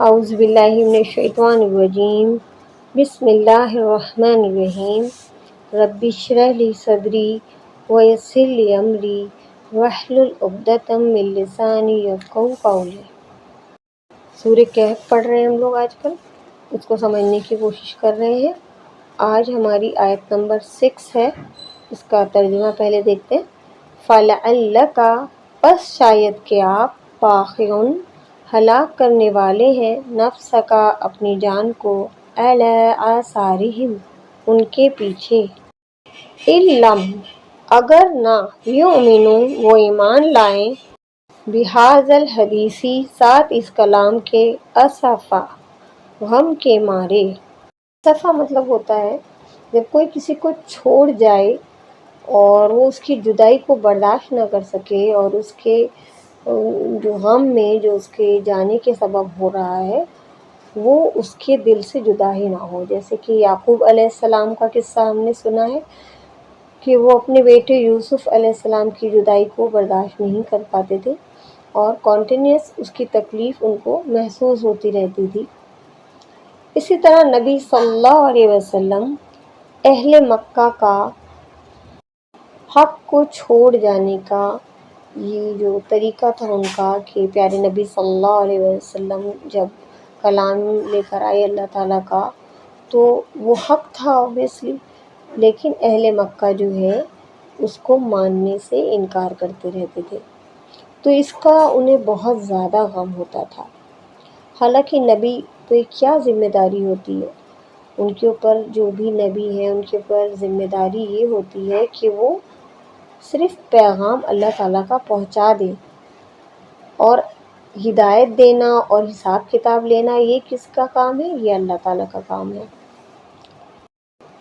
اعوذ باللہ من الشیطان الرجیم بسم اللہ الرحمن الرحیم رب اشرح لی صدری ویسر لی امری واحلل عقدۃ من لسانی یفقہوا قولی۔ سورہ کہف پڑھ رہے ہیں ہم لوگ آج کل، اس کو سمجھنے کی کوشش کر رہے ہیں۔ آج ہماری آیت نمبر 6 ہے، اس کا ترجمہ پہلے دیکھتے ہیں۔ فَلَعَلَّکَ، پس شاید کہ آپ، باخعٌ، ہلاک کرنے والے ہیں، نفسک، اپنی جان کو، علی آثارہم، ان کے پیچھے، ان لم، اگر نہ، یؤمنوا، وہ ایمان لائیں، بہذا الحدیث، ساتھ اس کلام کے، اسفا، غم کے مارے۔ اسفا مطلب ہوتا ہے جب کوئی کسی کو چھوڑ جائے اور وہ اس کی جدائی کو برداشت نہ کر سکے، اور اس کے جو غم میں جو اس کے جانے کے سبب ہو رہا ہے وہ اس کے دل سے جدا ہی نہ ہو۔ جیسے کہ یعقوب علیہ السلام کا قصہ ہم نے سنا ہے کہ وہ اپنے بیٹے یوسف علیہ السلام کی جدائی کو برداشت نہیں کر پاتے تھے، اور کنٹینیوس اس کی تکلیف ان کو محسوس ہوتی رہتی تھی۔ اسی طرح نبی صلی اللہ علیہ وسلم اہل مکہ کا حق کو چھوڑ جانے کا یہ جو طریقہ تھا ان کا، کہ پیارے نبی صلی اللہ علیہ وسلم جب کلام لے کر آئے اللہ تعالیٰ کا تو وہ حق تھا اوبیسلی، لیکن اہل مکہ جو ہے اس کو ماننے سے انکار کرتے رہتے تھے، تو اس کا انہیں بہت زیادہ غم ہوتا تھا۔ حالانکہ نبی پہ کیا ذمہ داری ہوتی ہے، ان کے اوپر جو بھی نبی ہیں ان کے اوپر ذمہ داری یہ ہوتی ہے کہ وہ صرف پیغام اللہ تعالیٰ کا پہنچا دیں، اور ہدایت دینا اور حساب کتاب لینا یہ کس کا کام ہے؟ یہ اللہ تعالیٰ کا کام ہے۔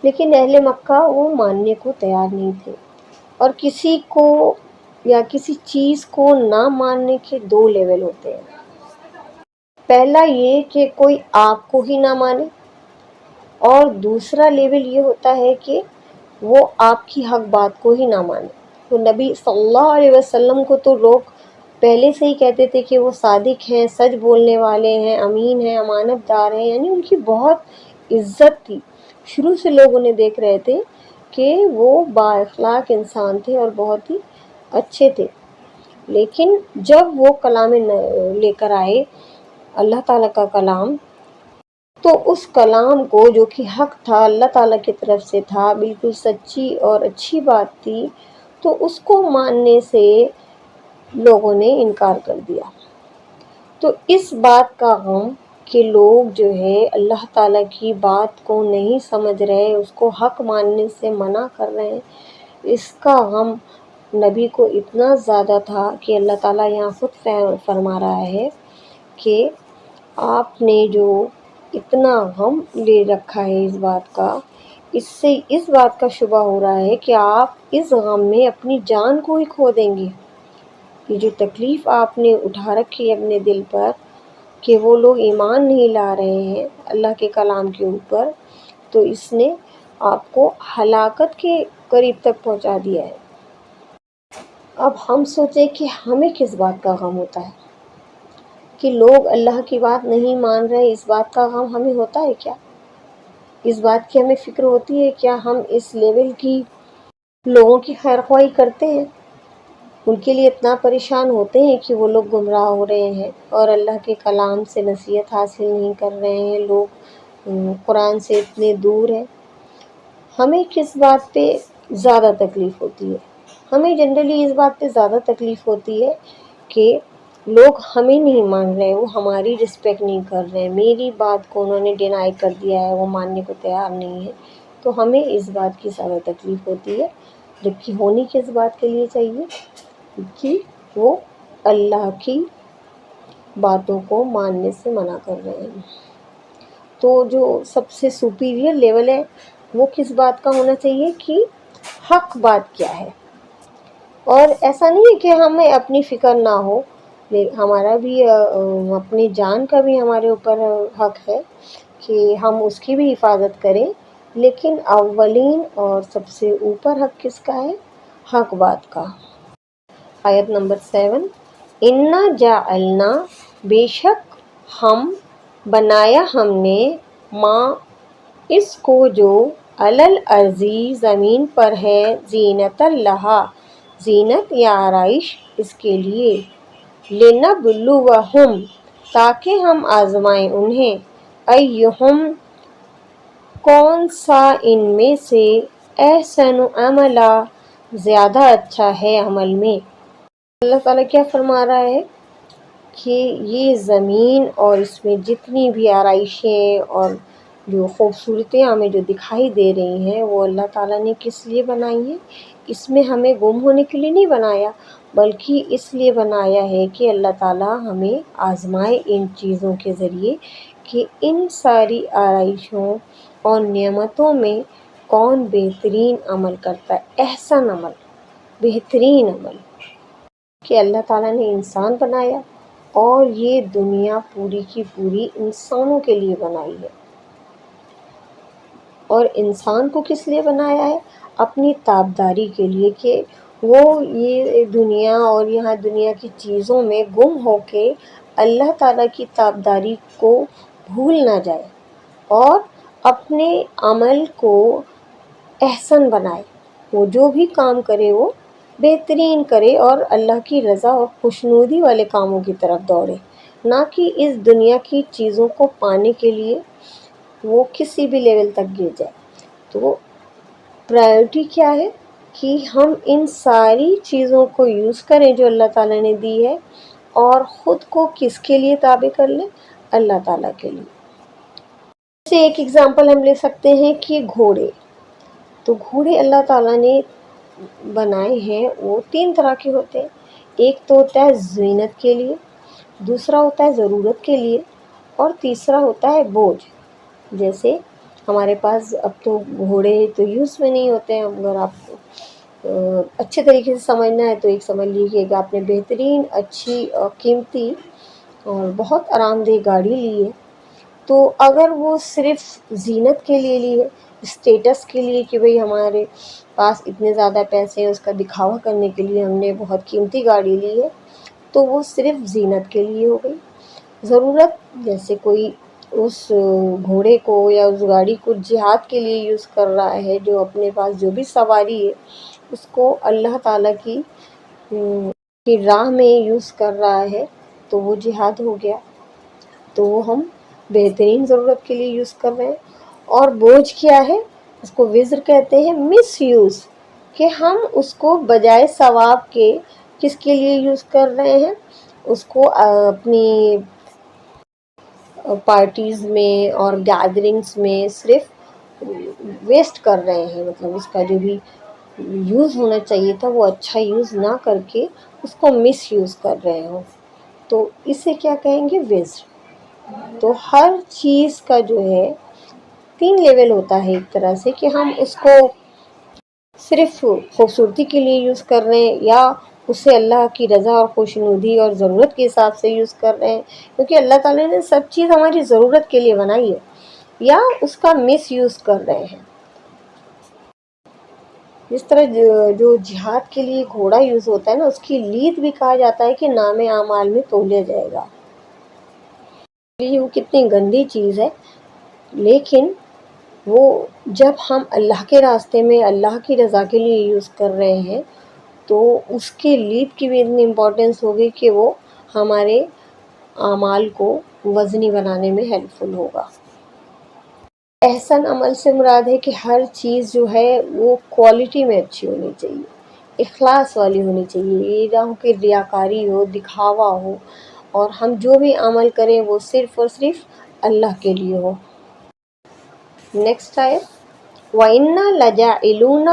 لیکن اہل مکہ وہ ماننے کو تیار نہیں تھے، اور کسی کو یا کسی چیز کو نہ ماننے کے دو لیول ہوتے ہیں۔ پہلا یہ کہ کوئی آپ کو ہی نہ مانے، اور دوسرا لیول یہ ہوتا ہے کہ وہ آپ کی حق بات کو ہی نہ مانے۔ تو نبی صلی اللہ علیہ وسلم کو تو لوگ پہلے سے ہی کہتے تھے کہ وہ صادق ہیں، سچ بولنے والے ہیں، امین ہیں، امانت دار ہیں، یعنی ان کی بہت عزت تھی۔ شروع سے لوگ انہیں دیکھ رہے تھے کہ وہ با اخلاق انسان تھے اور بہت ہی اچھے تھے۔ لیکن جب وہ کلام لے کر آئے، اللہ تعالیٰ کا کلام، تو اس کلام کو جو کہ حق تھا، اللہ تعالیٰ کی طرف سے تھا، بالکل سچی اور اچھی بات تھی، تو اس کو ماننے سے لوگوں نے انکار کر دیا۔ تو اس بات کا غم کہ لوگ جو ہے اللہ تعالیٰ کی بات کو نہیں سمجھ رہے، اس کو حق ماننے سے منع کر رہے ہیں، اس کا غم نبی کو اتنا زیادہ تھا کہ اللہ تعالیٰ یہاں خود فرما رہا ہے کہ آپ نے جو اتنا غم لے رکھا ہے اس بات کا، اس سے اس بات کا شبہ ہو رہا ہے کہ آپ اس غم میں اپنی جان کو ہی کھو دیں گے۔ یہ جو تکلیف آپ نے اٹھا رکھی ہے اپنے دل پر کہ وہ لوگ ایمان نہیں لا رہے ہیں اللہ کے کلام کے اوپر، تو اس نے آپ کو ہلاکت کے قریب تک پہنچا دیا ہے۔ اب ہم سوچیں کہ ہمیں کس بات کا غم ہوتا ہے کہ لوگ اللہ کی بات نہیں مان رہے، اس بات کا غم ہمیں ہوتا ہے کیا؟ اس بات کی ہمیں فکر ہوتی ہے کیا؟ ہم اس لیول کی لوگوں کی خیر خواہی کرتے ہیں، ان کے لیے اتنا پریشان ہوتے ہیں کہ وہ لوگ گمراہ ہو رہے ہیں اور اللہ کے کلام سے نصیحت حاصل نہیں کر رہے ہیں، لوگ قرآن سے اتنے دور ہیں؟ ہمیں کس بات پہ زیادہ تکلیف ہوتی ہے؟ ہمیں جنرلی اس بات پہ زیادہ تکلیف ہوتی ہے کہ لوگ ہمیں نہیں مان رہے، وہ ہماری رسپیکٹ نہیں کر رہے، میری بات کو انہوں نے ڈینائی کر دیا ہے، وہ ماننے کو تیار نہیں ہے، تو ہمیں اس بات کی زیادہ تکلیف ہوتی ہے، جبکہ ہونی کس بات کے لیے چاہیے کہ وہ اللہ کی باتوں کو ماننے سے منع کر رہے ہیں۔ تو جو سب سے سپیریئر لیول ہے وہ کس بات کا ہونا چاہیے کہ حق بات کیا ہے۔ اور ایسا نہیں ہے کہ ہمیں اپنی فکر نہ ہو، ہمارا بھی اپنی جان کا بھی ہمارے اوپر حق ہے کہ ہم اس کی بھی حفاظت کریں، لیکن اولین اور سب سے اوپر حق کس کا ہے؟ حق بات کا۔ آیت نمبر 7، اِنَّا جَعَلْنَا، بے شک ہم، بنایا ہم نے ماں اس کو جو علل ارضی زمین پر ہے، زینت لہا زینت یا آرائش اس کے لیے، لنبلوہم تاکہ ہم آزمائیں انہیں، ایہم کون سا ان میں سے، احسن عملا زیادہ اچھا ہے عمل میں۔ اللہ تعالیٰ کیا فرما رہا ہے کہ یہ زمین اور اس میں جتنی بھی آرائشیں اور جو خوبصورتیاں ہمیں جو دکھائی دے رہی ہیں وہ اللہ تعالیٰ نے کس لیے بنائی ہیں؟ اس میں ہمیں گم ہونے کے لیے نہیں بنایا، بلکہ اس لیے بنایا ہے کہ اللہ تعالیٰ ہمیں آزمائے ان چیزوں کے ذریعے کہ ان ساری آرائشوں اور نعمتوں میں کون بہترین عمل کرتا ہے، احسن عمل، بہترین عمل۔ کہ اللہ تعالیٰ نے انسان بنایا اور یہ دنیا پوری کی پوری انسانوں کے لیے بنائی ہے، اور انسان کو کس لیے بنایا ہے؟ اپنی تابداری کے لیے، کہ وہ یہ دنیا اور یہاں دنیا کی چیزوں میں گم ہو کے اللہ تعالیٰ کی تابداری کو بھول نہ جائے اور اپنے عمل کو احسن بنائے، وہ جو بھی کام کرے وہ بہترین کرے اور اللہ کی رضا اور خوشنودی والے کاموں کی طرف دوڑے، نہ کہ اس دنیا کی چیزوں کو پانے کے لیے وہ کسی بھی لیول تک گر جائے۔ تو پرائیورٹی کیا ہے کہ ہم ان ساری چیزوں کو یوز کریں جو اللہ تعالیٰ نے دی ہے، اور خود کو کس کے لیے تابع کر لیں؟ اللہ تعالیٰ کے لیے۔ جیسے ایک ایگزامپل ہم لے سکتے ہیں کہ گھوڑے، تو گھوڑے اللہ تعالیٰ نے بنائے ہیں، وہ 3 طرح کے ہوتے ہیں۔ ایک تو ہوتا ہے زینت کے لیے، دوسرا ہوتا ہے ضرورت کے لیے، اور تیسرا ہوتا ہے بوجھ۔ جیسے ہمارے پاس اب تو گھوڑے تو یوز میں نہیں ہوتے ہیں، اگر آپ کو اچھے طریقے سے سمجھنا ہے تو ایک سمجھ لیجیے کہ آپ نے بہترین، اچھی اور قیمتی اور بہت آرام دہ گاڑی لی ہے، تو اگر وہ صرف زینت کے لیے لی ہے، اسٹیٹس کے لیے کہ بھئی ہمارے پاس اتنے زیادہ پیسے ہیں، اس کا دکھاوا کرنے کے لیے ہم نے بہت قیمتی گاڑی لی ہے، تو وہ صرف زینت کے لیے ہو گئی۔ ضرورت، جیسے کوئی اس گھوڑے کو یا اس گاڑی کو جہاد کے لیے یوز کر رہا ہے، جو اپنے پاس جو بھی سواری ہے اس کو اللہ تعالیٰ کی راہ میں یوز کر رہا ہے، تو وہ جہاد ہو گیا، تو وہ ہم بہترین ضرورت کے لیے یوز کر رہے ہیں۔ اور بوجھ کیا ہے؟ اس کو وزر کہتے ہیں، مس یوز، کہ ہم اس کو بجائے ثواب کے کس کے لیے یوز کر رہے ہیں؟ اس کو اپنی پارٹیز میں اور گیدرنگس میں صرف ویسٹ کر رہے ہیں، مطلب اس کا جو بھی یوز ہونا چاہیے تھا وہ اچھا یوز نہ کر کے اس کو مس یوز کر رہے ہوں، تو اسے کیا کہیں گے؟ وزر۔ تو ہر چیز کا جو ہے 3 لیول ہوتا ہے، ایک طرح سے کہ ہم اس کو صرف خوبصورتی کے لیے یوز کر رہے ہیں، یا اسے اللہ کی رضا اور خوشنودی اور ضرورت کے حساب سے یوز کر رہے ہیں، کیونکہ اللہ تعالیٰ نے سب چیز ہماری ضرورت کے لیے بنائی ہے، یا اس کا مس یوز کر رہے ہیں۔ جس طرح جو جہاد کے لیے گھوڑا یوز ہوتا ہے نا، اس کی لیت بھی کہا جاتا ہے کہ نام اعمال میں تولیا جائے گا، یہ وہ کتنی گندی چیز ہے، لیکن وہ جب ہم اللہ کے راستے میں اللہ کی رضا کے لیے یوز کر رہے ہیں تو اس کے لیڈ کی بھی اتنی امپورٹنس ہوگی کہ وہ ہمارے اعمال کو وزنی بنانے میں ہیلپ فل ہوگا۔ احسن عمل سے مراد ہے کہ ہر چیز جو ہے وہ کوالٹی میں اچھی ہونی چاہیے، اخلاص والی ہونی چاہیے، یہ نہ ہو کہ ریاکاری ہو، دکھاوا ہو، اور ہم جو بھی عمل کریں وہ صرف اور صرف اللہ کے لیے ہو۔ نیکسٹ آئے، وَإِنَّا لَجَاعِلُونَ،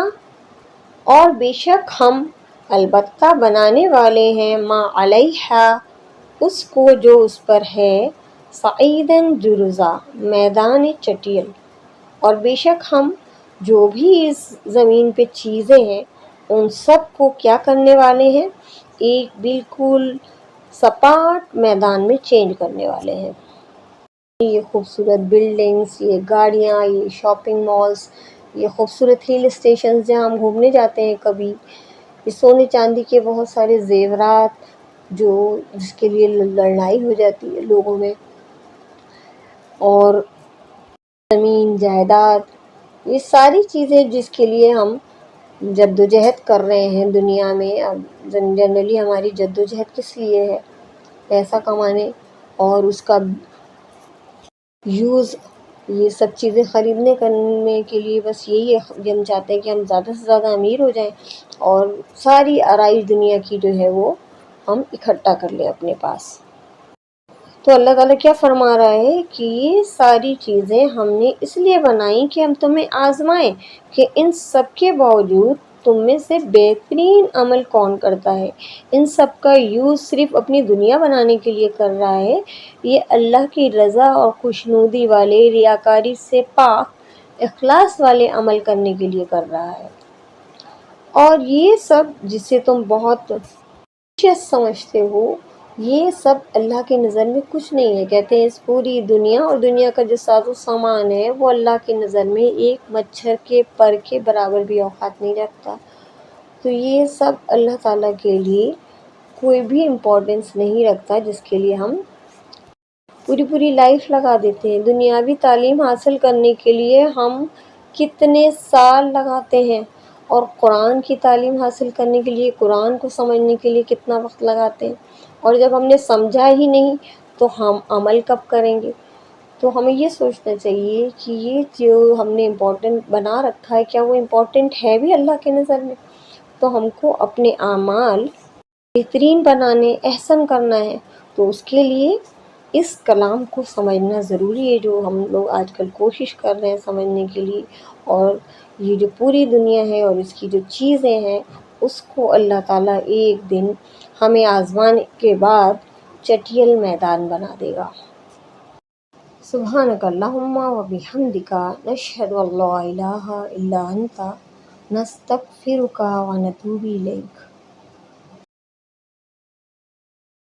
اور بے شک ہم البتہ بنانے والے ہیں، ما علیہا، اس کو جو اس پر ہے، صعیداً جرزا، میدان چٹیل، اور بے شک ہم جو بھی اس زمین پہ چیزیں ہیں ان سب کو کیا کرنے والے ہیں؟ ایک بالکل سپاٹ میدان میں چینج کرنے والے ہیں۔ یہ خوبصورت بلڈنگز، یہ گاڑیاں، یہ شاپنگ مالز، یہ خوبصورت ہل اسٹیشنز جہاں ہم گھومنے جاتے ہیں کبھی، یہ سونے چاندی کے بہت سارے زیورات جو جس کے لیے لڑائی ہو جاتی ہے لوگوں میں، اور زمین جائیداد، یہ ساری چیزیں جس کے لیے ہم جدوجہد کر رہے ہیں دنیا میں. اب جنرلی ہماری جدوجہد کس لیے ہے؟ پیسہ کمانے اور اس کا یوز، یہ سب چیزیں خریدنے کرنے کے لیے. بس یہی ہے کہ ہم چاہتے ہیں کہ ہم زیادہ سے زیادہ امیر ہو جائیں اور ساری آرائش دنیا کی جو ہے وہ ہم اکٹھا کر لیں اپنے پاس. تو اللہ تعالیٰ کیا فرما رہا ہے کہ یہ ساری چیزیں ہم نے اس لیے بنائیں کہ ہم تمہیں آزمائیں کہ ان سب کے باوجود تم میں سے بہترین عمل کون کرتا ہے. ان سب کا یوز صرف اپنی دنیا بنانے کے لیے کر رہا ہے، یہ اللہ کی رضا اور خوشنودی والے، ریاکاری سے پاک، اخلاص والے عمل کرنے کے لیے کر رہا ہے. اور یہ سب جسے تم بہت سمجھتے ہو، یہ سب اللہ کی نظر میں کچھ نہیں ہے. کہتے ہیں اس پوری دنیا اور دنیا کا جو ساز و سامان ہے وہ اللہ کی نظر میں ایک مچھر کے پر کے برابر بھی اوقات نہیں رکھتا. تو یہ سب اللہ تعالیٰ کے لیے کوئی بھی امپورٹنس نہیں رکھتا، جس کے لیے ہم پوری لائف لگا دیتے ہیں. دنیاوی تعلیم حاصل کرنے کے لیے ہم کتنے سال لگاتے ہیں، اور قرآن کی تعلیم حاصل کرنے کے لیے، قرآن کو سمجھنے کے لیے کتنا وقت لگاتے ہیں. اور جب ہم نے سمجھا ہی نہیں تو ہم عمل کب کریں گے؟ تو ہمیں یہ سوچنا چاہیے کہ یہ جو ہم نے امپورٹنٹ بنا رکھا ہے، کیا وہ امپورٹنٹ ہے بھی اللہ کے نظر میں؟ تو ہم کو اپنے اعمال بہترین بنانے، احسن کرنا ہے. تو اس کے لیے اس کلام کو سمجھنا ضروری ہے، جو ہم لوگ آج کل کوشش کر رہے ہیں سمجھنے کے لیے. اور یہ جو پوری دنیا ہے اور اس کی جو چیزیں ہیں، اس کو اللہ تعالیٰ ایک دن ہمیں آزمانے کے بعد چٹیل میدان بنا دے گا. سبحانک اللہم و بحمدک، نشہد ان لا الہ الا انت، نستغفرک و نتوب الیک.